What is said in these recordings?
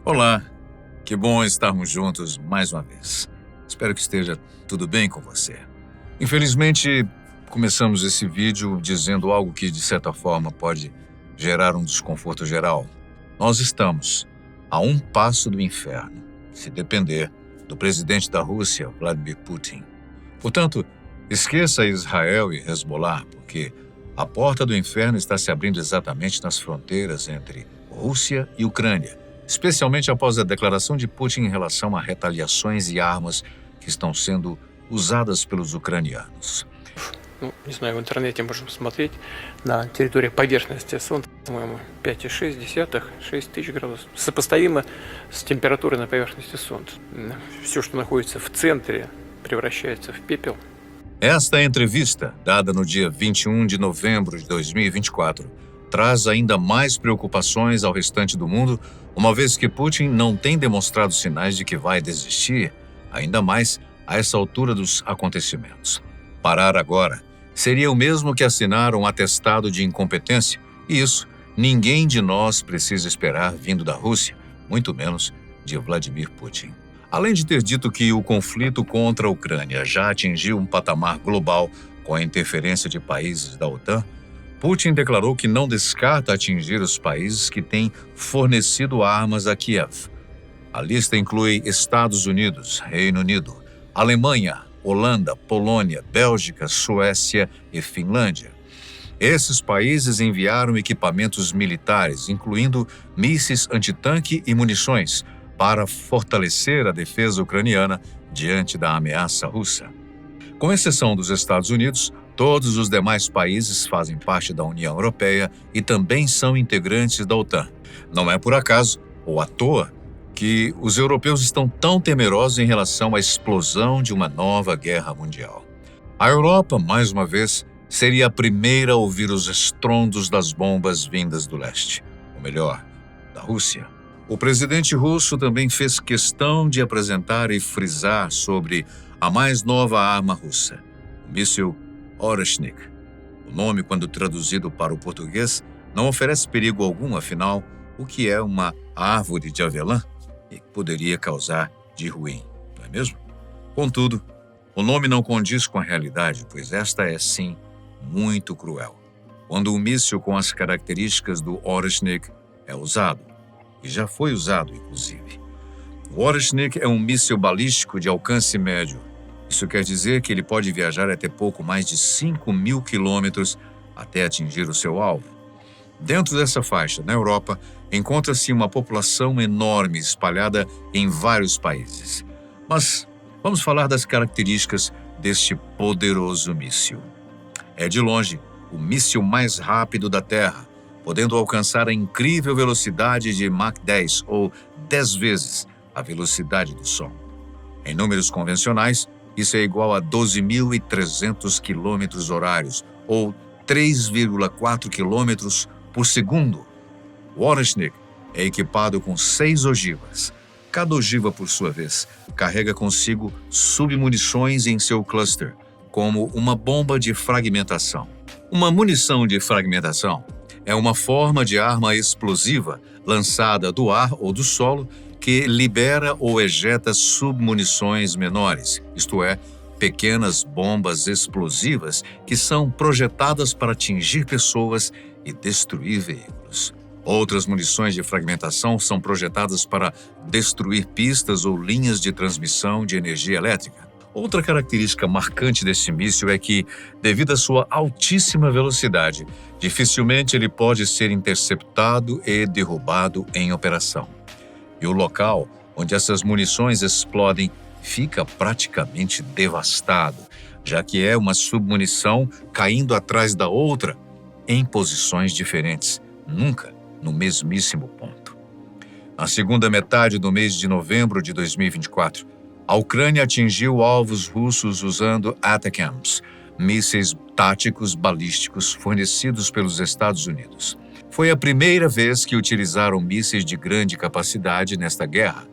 Olá, que bom estarmos juntos mais uma vez. Espero que esteja tudo bem com você. Infelizmente, começamos esse vídeo dizendo algo que, de certa forma, pode gerar um desconforto geral. Nós estamos a um passo do inferno, se depender do presidente da Rússia, Vladimir Putin. Portanto, esqueça Israel e Hezbollah, porque a porta do inferno está se abrindo exatamente nas fronteiras entre Rússia e Ucrânia, especialmente após a declaração de Putin em relação a retaliações e armas que estão sendo usadas pelos ucranianos. Не знаю, в интернете можно посмотреть, на территории поверхности Солнца, по-моему, 5,6, 6 тысяч градусов. Сопоставимо с температурой на поверхности Солнца. Все, что находится в центре, prevraciается в пепел. Esta entrevista, dada no dia 21 de novembro de 2024, traz ainda mais preocupações ao restante do mundo, uma vez que Putin não tem demonstrado sinais de que vai desistir, ainda mais a essa altura dos acontecimentos. Parar agora seria o mesmo que assinar um atestado de incompetência, e isso ninguém de nós precisa esperar vindo da Rússia, muito menos de Vladimir Putin. Além de ter dito que o conflito contra a Ucrânia já atingiu um patamar global com a interferência de países da OTAN, Putin declarou que não descarta atingir os países que têm fornecido armas a Kiev. A lista inclui Estados Unidos, Reino Unido, Alemanha, Holanda, Polônia, Bélgica, Suécia e Finlândia. Esses países enviaram equipamentos militares, incluindo mísseis antitanque e munições, para fortalecer a defesa ucraniana diante da ameaça russa. Com exceção dos Estados Unidos, todos os demais países fazem parte da União Europeia e também são integrantes da OTAN. Não é por acaso, ou à toa, que os europeus estão tão temerosos em relação à explosão de uma nova guerra mundial. A Europa, mais uma vez, seria a primeira a ouvir os estrondos das bombas vindas do leste, ou melhor, da Rússia. O presidente russo também fez questão de apresentar e frisar sobre a mais nova arma russa, o míssil Oreshnik. O nome, quando traduzido para o português, não oferece perigo algum, afinal, o que é uma árvore de avelã e poderia causar de ruim, não é mesmo? Contudo, o nome não condiz com a realidade, pois esta é, sim, muito cruel. Quando um míssil com as características do Oreshnik é usado, e já foi usado, inclusive. O Oreshnik é um míssil balístico de alcance médio. Isso quer dizer que ele pode viajar até pouco mais de 5.000 quilômetros até atingir o seu alvo. Dentro dessa faixa, na Europa, encontra-se uma população enorme espalhada em vários países. Mas vamos falar das características deste poderoso míssil. É de longe o míssil mais rápido da Terra, podendo alcançar a incrível velocidade de Mach 10 ou 10 vezes a velocidade do som. Em números convencionais, isso é igual a 12.300 km/h ou 3,4 km por segundo. O Oreshnik é equipado com 6 ogivas. Cada ogiva, por sua vez, carrega consigo submunições em seu cluster, como uma bomba de fragmentação. Uma munição de fragmentação é uma forma de arma explosiva lançada do ar ou do solo que libera ou ejeta submunições menores, isto é, pequenas bombas explosivas que são projetadas para atingir pessoas e destruir veículos. Outras munições de fragmentação são projetadas para destruir pistas ou linhas de transmissão de energia elétrica. Outra característica marcante desse míssil é que, devido à sua altíssima velocidade, dificilmente ele pode ser interceptado e derrubado em operação. E o local onde essas munições explodem fica praticamente devastado, já que é uma submunição caindo atrás da outra em posições diferentes, nunca no mesmíssimo ponto. Na segunda metade do mês de novembro de 2024, a Ucrânia atingiu alvos russos usando ATACMS, mísseis táticos balísticos fornecidos pelos Estados Unidos. Foi a primeira vez que utilizaram mísseis de grande capacidade nesta guerra.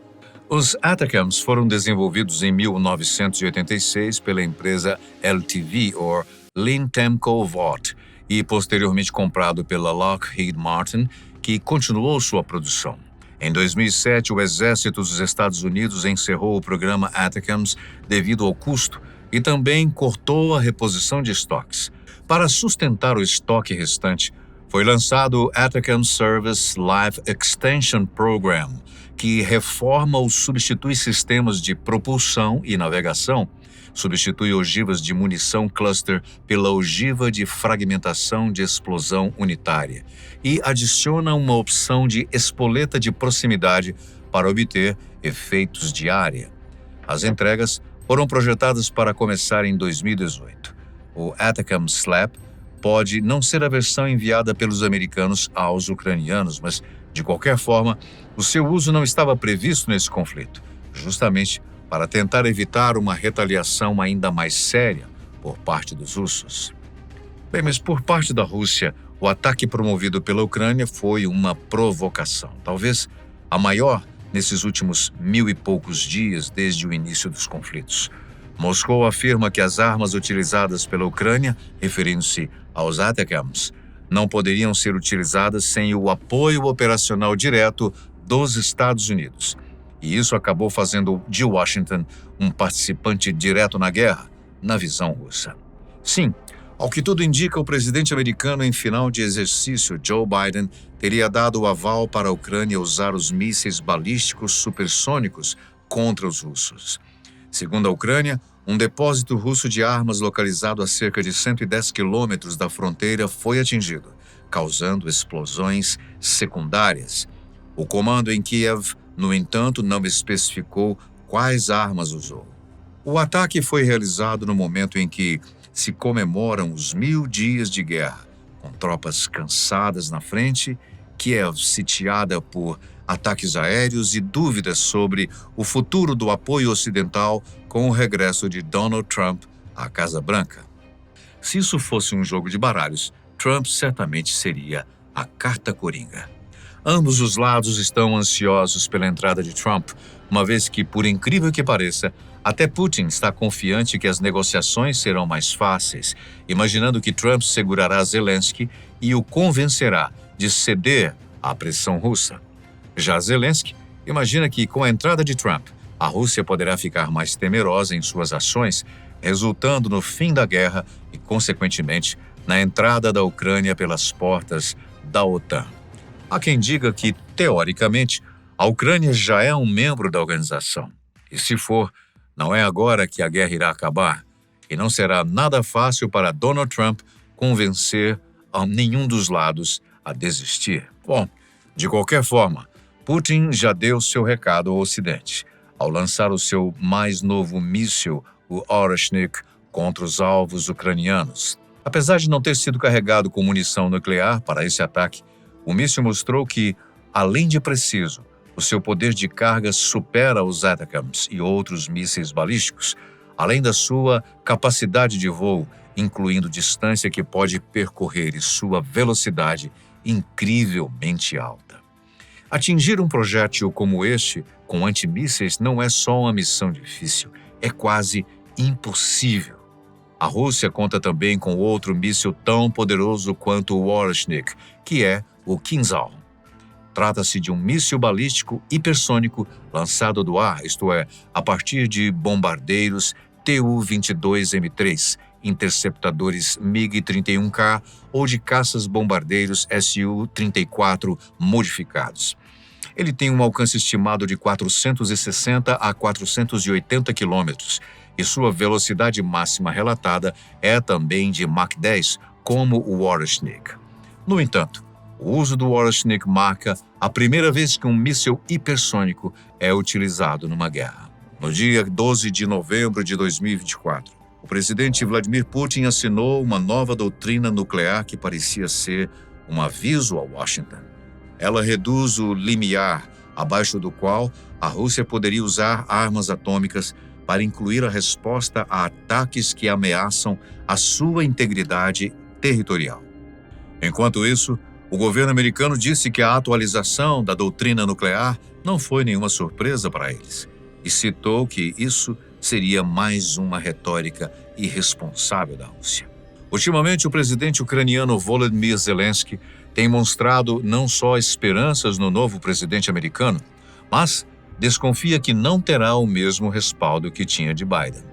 Os ATACMS foram desenvolvidos em 1986 pela empresa LTV, ou Lintemco Vought, e posteriormente comprado pela Lockheed Martin, que continuou sua produção. Em 2007, o Exército dos Estados Unidos encerrou o programa ATACMS devido ao custo e também cortou a reposição de estoques. Para sustentar o estoque restante, foi lançado o ATACMS Service Life Extension Program, que reforma ou substitui sistemas de propulsão e navegação, substitui ogivas de munição cluster pela ogiva de fragmentação de explosão unitária e adiciona uma opção de espoleta de proximidade para obter efeitos de área. As entregas foram projetadas para começar em 2018. O ATACMS SLAP pode não ser a versão enviada pelos americanos aos ucranianos, mas, de qualquer forma, o seu uso não estava previsto nesse conflito, justamente para tentar evitar uma retaliação ainda mais séria por parte dos russos. Bem, mas por parte da Rússia, o ataque promovido pela Ucrânia foi uma provocação, talvez a maior nesses últimos 1000 e poucos dias desde o início dos conflitos. Moscou afirma que as armas utilizadas pela Ucrânia, referindo-se aos ATACMS, não poderiam ser utilizadas sem o apoio operacional direto dos Estados Unidos. E isso acabou fazendo de Washington um participante direto na guerra, na visão russa. Sim, ao que tudo indica, o presidente americano em final de exercício, Joe Biden, teria dado o aval para a Ucrânia usar os mísseis balísticos supersônicos contra os russos. Segundo a Ucrânia, um depósito russo de armas localizado a cerca de 110 quilômetros da fronteira foi atingido, causando explosões secundárias. O comando em Kiev, no entanto, não especificou quais armas usou. O ataque foi realizado no momento em que se comemoram os 1000 dias de guerra, com tropas cansadas na frente, Kiev sitiada por ataques aéreos e dúvidas sobre o futuro do apoio ocidental com o regresso de Donald Trump à Casa Branca. Se isso fosse um jogo de baralhos, Trump certamente seria a carta coringa. Ambos os lados estão ansiosos pela entrada de Trump, uma vez que, por incrível que pareça, até Putin está confiante que as negociações serão mais fáceis, imaginando que Trump segurará Zelensky e o convencerá de ceder à pressão russa. Já Zelensky imagina que, com a entrada de Trump, a Rússia poderá ficar mais temerosa em suas ações, resultando no fim da guerra e, consequentemente, na entrada da Ucrânia pelas portas da OTAN. Há quem diga que, teoricamente, a Ucrânia já é um membro da organização. E se for, não é agora que a guerra irá acabar, e não será nada fácil para Donald Trump convencer a nenhum dos lados a desistir. Bom, de qualquer forma, Putin já deu seu recado ao Ocidente, ao lançar o seu mais novo míssil, o Oreshnik, contra os alvos ucranianos. Apesar de não ter sido carregado com munição nuclear para esse ataque, o míssil mostrou que, além de preciso, o seu poder de carga supera os ATACMS e outros mísseis balísticos, além da sua capacidade de voo, incluindo distância que pode percorrer e sua velocidade incrivelmente alta. Atingir um projétil como este, com antimísseis, não é só uma missão difícil, é quase impossível. A Rússia conta também com outro míssil tão poderoso quanto o Oreshnik, que é o Kinzhal. Trata-se de um míssil balístico hipersônico lançado do ar, isto é, a partir de bombardeiros Tu-22M3, interceptadores MiG-31K ou de caças-bombardeiros Su-34 modificados. Ele tem um alcance estimado de 460 a 480 quilômetros e sua velocidade máxima relatada é também de Mach 10, como o Oreshnik. No entanto, o uso do Oreshnik marca a primeira vez que um míssil hipersônico é utilizado numa guerra. No dia 12 de novembro de 2024, o presidente Vladimir Putin assinou uma nova doutrina nuclear que parecia ser um aviso a Washington. Ela reduz o limiar abaixo do qual a Rússia poderia usar armas atômicas para incluir a resposta a ataques que ameaçam a sua integridade territorial. Enquanto isso, o governo americano disse que a atualização da doutrina nuclear não foi nenhuma surpresa para eles e citou que isso seria mais uma retórica irresponsável da Rússia. Ultimamente, o presidente ucraniano Volodymyr Zelensky tem mostrado não só esperanças no novo presidente americano, mas desconfia que não terá o mesmo respaldo que tinha de Biden.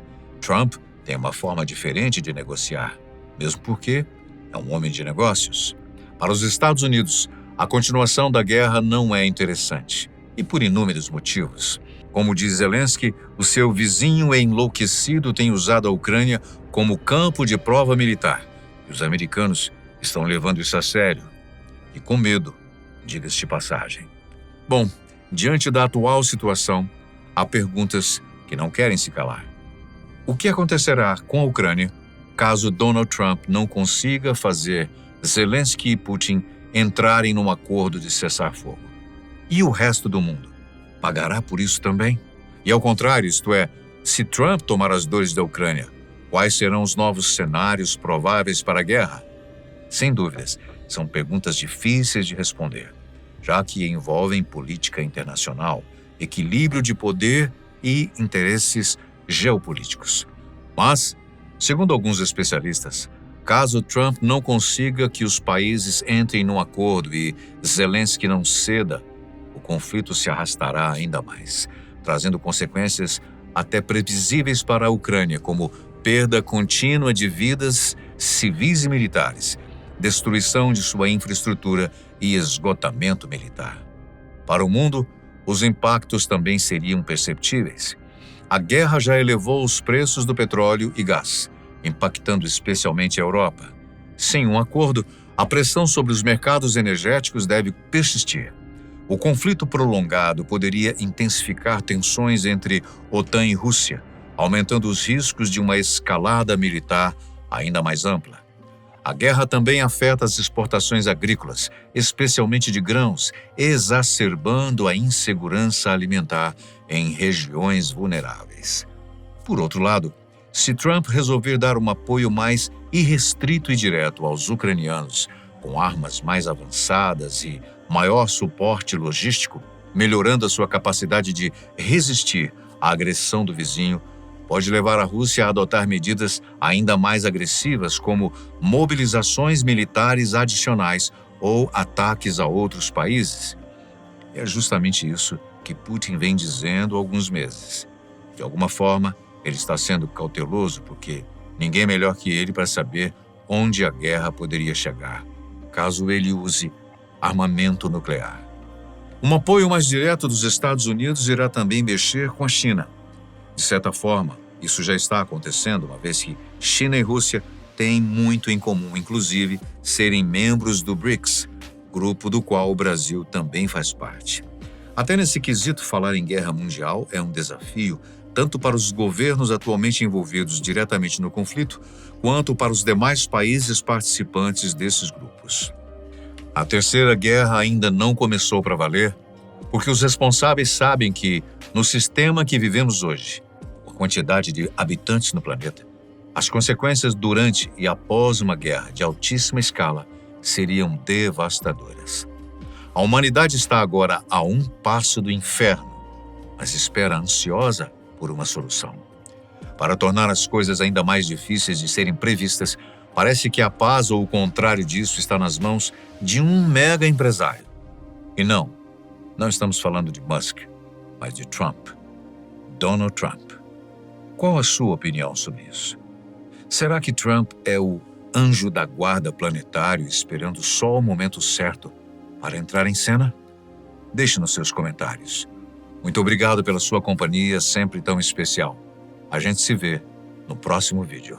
Trump tem uma forma diferente de negociar, mesmo porque é um homem de negócios. Para os Estados Unidos, a continuação da guerra não é interessante, e por inúmeros motivos. Como diz Zelensky, o seu vizinho enlouquecido tem usado a Ucrânia como campo de prova militar, e os americanos estão levando isso a sério, e com medo, diga-se de passagem. Bom, diante da atual situação, há perguntas que não querem se calar. O que acontecerá com a Ucrânia caso Donald Trump não consiga fazer Zelensky e Putin entrarem num acordo de cessar-fogo? E o resto do mundo? Pagará por isso também? E ao contrário, isto é, se Trump tomar as dores da Ucrânia, quais serão os novos cenários prováveis para a guerra? Sem dúvidas, são perguntas difíceis de responder, já que envolvem política internacional, equilíbrio de poder e interesses geopolíticos. Mas, segundo alguns especialistas, caso Trump não consiga que os países entrem num acordo e Zelensky não ceda, o conflito se arrastará ainda mais, trazendo consequências até previsíveis para a Ucrânia, como perda contínua de vidas civis e militares, destruição de sua infraestrutura e esgotamento militar. Para o mundo, os impactos também seriam perceptíveis. A guerra já elevou os preços do petróleo e gás, impactando especialmente a Europa. Sem um acordo, a pressão sobre os mercados energéticos deve persistir. O conflito prolongado poderia intensificar tensões entre OTAN e Rússia, aumentando os riscos de uma escalada militar ainda mais ampla. A guerra também afeta as exportações agrícolas, especialmente de grãos, exacerbando a insegurança alimentar em regiões vulneráveis. Por outro lado, se Trump resolver dar um apoio mais irrestrito e direto aos ucranianos, com armas mais avançadas e maior suporte logístico, melhorando a sua capacidade de resistir à agressão do vizinho, pode levar a Rússia a adotar medidas ainda mais agressivas, como mobilizações militares adicionais ou ataques a outros países. É justamente isso que Putin vem dizendo há alguns meses. De alguma forma, ele está sendo cauteloso porque ninguém é melhor que ele para saber onde a guerra poderia chegar, caso ele use armamento nuclear. Um apoio mais direto dos Estados Unidos irá também mexer com a China. De certa forma, isso já está acontecendo, uma vez que China e Rússia têm muito em comum, inclusive serem membros do BRICS, grupo do qual o Brasil também faz parte. Até nesse quesito, falar em guerra mundial é um desafio tanto para os governos atualmente envolvidos diretamente no conflito, quanto para os demais países participantes desses grupos. A Terceira Guerra ainda não começou para valer, porque os responsáveis sabem que, no sistema que vivemos hoje, com a quantidade de habitantes no planeta, as consequências durante e após uma guerra de altíssima escala seriam devastadoras. A humanidade está agora a um passo do inferno, mas espera ansiosa por uma solução. Para tornar as coisas ainda mais difíceis de serem previstas, parece que a paz ou o contrário disso está nas mãos de um mega empresário. E não estamos falando de Musk, mas de Trump. Donald Trump. Qual a sua opinião sobre isso? Será que Trump é o anjo da guarda planetário esperando só o momento certo para entrar em cena? Deixe nos seus comentários. Muito obrigado pela sua companhia, sempre tão especial. A gente se vê no próximo vídeo.